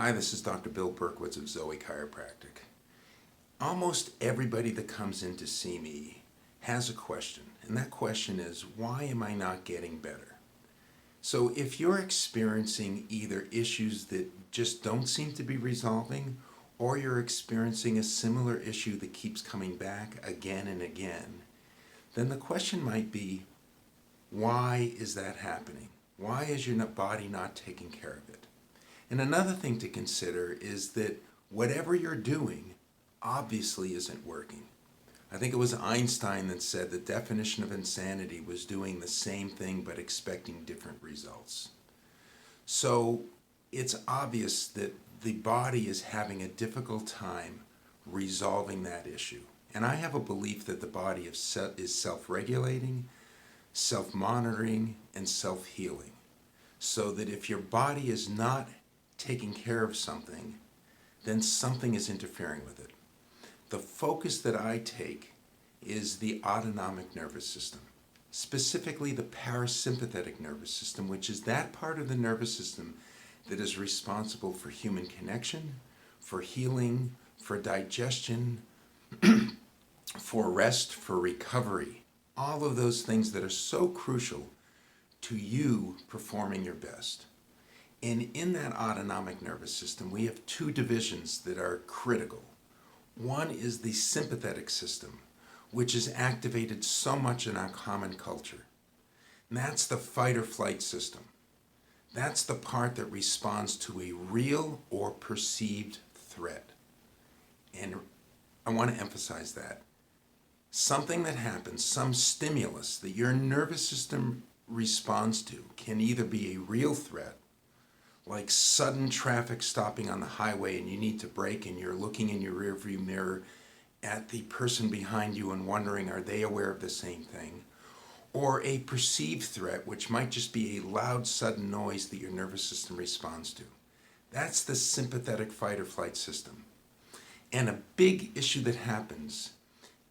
Hi, this is Dr. Bill Berkowitz of Zoe Chiropractic. Almost everybody that comes in to see me has a question, and that question is, why am I not getting better? So if you're experiencing either issues that just don't seem to be resolving, or you're experiencing a similar issue that keeps coming back again and again, then the question might be, why is that happening? Why is your body not taking care of it? And another thing to consider is that whatever you're doing obviously isn't working. I think it was Einstein that said the definition of insanity was doing the same thing but expecting different results. So it's obvious that the body is having a difficult time resolving that issue. And I have a belief that the body is self-regulating, self-monitoring, and self-healing. So that if your body is not taking care of something, then something is interfering with it. The focus that I take is the autonomic nervous system, specifically the parasympathetic nervous system, which is that part of the nervous system that is responsible for human connection, for healing, for digestion, for rest, for recovery, all of those things that are so crucial to you performing your best. And in that autonomic nervous system, we have two divisions that are critical. One is the sympathetic system, which is activated so much in our common culture. And that's the fight or flight system. That's the part that responds to a real or perceived threat. And I want to emphasize that. Something that happens, some stimulus that your nervous system responds to, can either be a real threat, like sudden traffic stopping on the highway and you need to brake and you're looking in your rearview mirror at the person behind you and wondering, are they aware of the same thing? Or a perceived threat, which might just be a loud, sudden noise that your nervous system responds to. That's the sympathetic fight or flight system. And a big issue that happens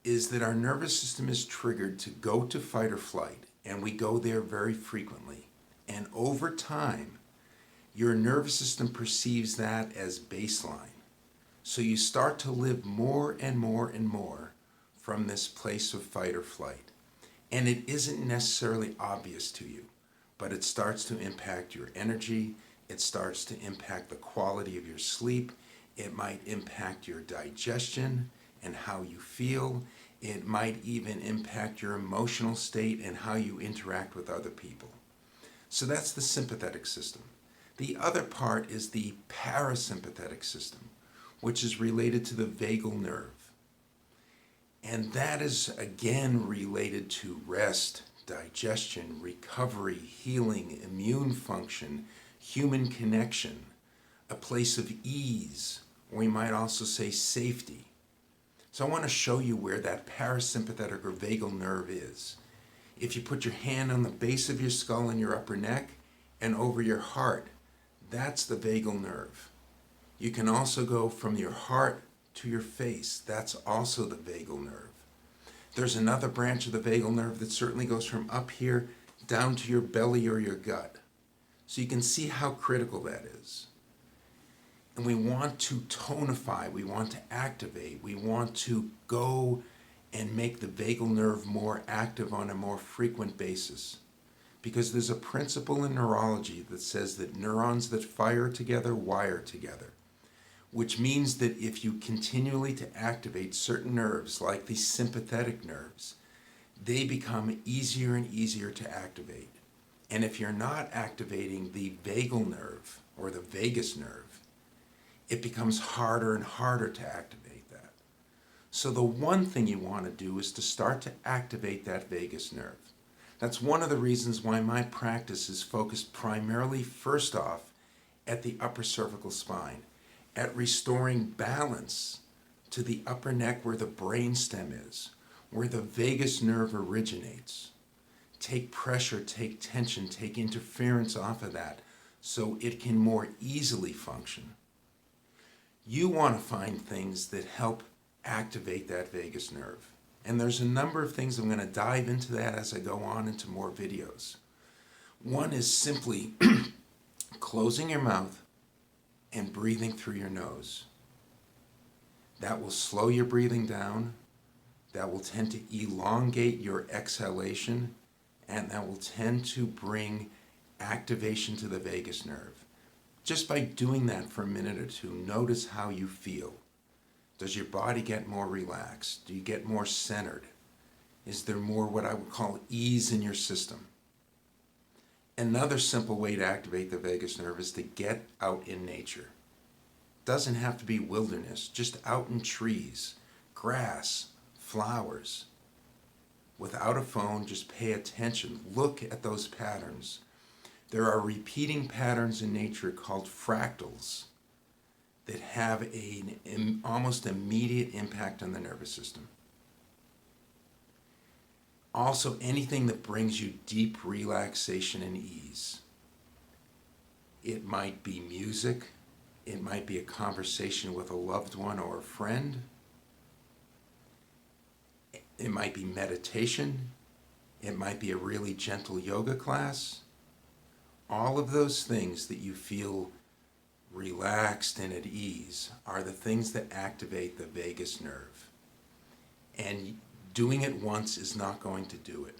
is that our nervous system is triggered to go to fight or flight, and we go there very frequently. And over time, your nervous system perceives that as baseline. So you start to live more and more and more from this place of fight or flight. And it isn't necessarily obvious to you, but it starts to impact your energy. It starts to impact the quality of your sleep. It might impact your digestion and how you feel. It might even impact your emotional state and how you interact with other people. So that's the sympathetic system. The other part is the parasympathetic system, which is related to the vagal nerve. And that is again related to rest, digestion, recovery, healing, immune function, human connection, a place of ease, or we might also say safety. So I want to show you where that parasympathetic or vagal nerve is. If you put your hand on the base of your skull and your upper neck and over your heart, that's the vagal nerve. You can also go from your heart to your face. That's also the vagal nerve. There's another branch of the vagal nerve that certainly goes from up here down to your belly or your gut. So you can see how critical that is. And we want to tonify, we want to activate, we want to go and make the vagal nerve more active on a more frequent basis. Because there's a principle in neurology that says that neurons that fire together wire together, which means that if you continually to activate certain nerves, like the sympathetic nerves, they become easier and easier to activate. And if you're not activating the vagal nerve or the vagus nerve, it becomes harder and harder to activate that. So the one thing you want to do is to start to activate that vagus nerve. That's one of the reasons why my practice is focused primarily, first off, at the upper cervical spine, at restoring balance to the upper neck where the brainstem is, where the vagus nerve originates. Take pressure, take tension, take interference off of that so it can more easily function. You want to find things that help activate that vagus nerve. And there's a number of things. I'm going to dive into that as I go on into more videos. One is simply closing your mouth, and breathing through your nose. That will slow your breathing down. That will tend to elongate your exhalation, and that will tend to bring activation to the vagus nerve. Just by doing that for a minute or two, notice how you feel. Does your body get more relaxed? Do you get more centered? Is there more what I would call ease in your system? Another simple way to activate the vagus nerve is to get out in nature. Doesn't have to be wilderness, just out in trees, grass, flowers. Without a phone, just pay attention. Look at those patterns. There are repeating patterns in nature called fractals that have an almost immediate impact on the nervous system. Also, anything that brings you deep relaxation and ease. It might be music. It might be a conversation with a loved one or a friend. It might be meditation. It might be a really gentle yoga class. All of those things that you feel relaxed and at ease are the things that activate the vagus nerve. And doing it once is not going to do it,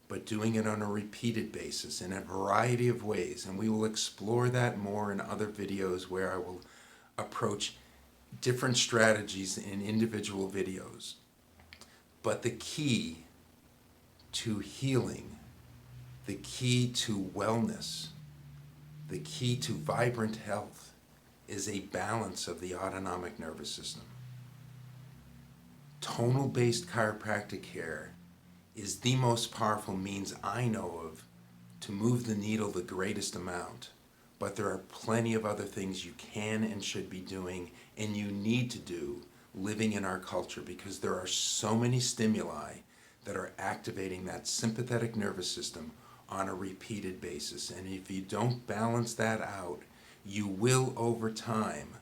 but doing it on a repeated basis in a variety of ways. And we will explore that more in other videos where I will approach different strategies in individual videos. But the key to healing, the key to wellness, the key to vibrant health is a balance of the autonomic nervous system. Tonal-based chiropractic care is the most powerful means I know of to move the needle the greatest amount. But there are plenty of other things you can and should be doing, and you need to do living in our culture, because there are so many stimuli that are activating that sympathetic nervous system on a repeated basis. And if you don't balance that out, you will over time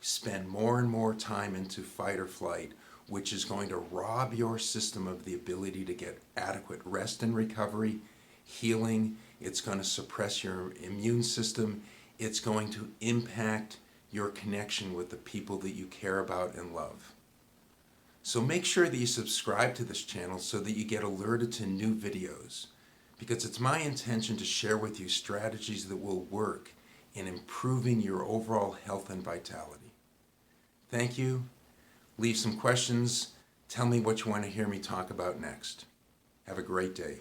spend more and more time into fight or flight, which is going to rob your system of the ability to get adequate rest and recovery, healing. It's going to suppress your immune system. It's going to impact your connection with the people that you care about and love. So make sure that you subscribe to this channel so that you get alerted to new videos, because it's my intention to share with you strategies that will work in improving your overall health and vitality. Thank you. Leave some questions. Tell me what you want to hear me talk about next. Have a great day.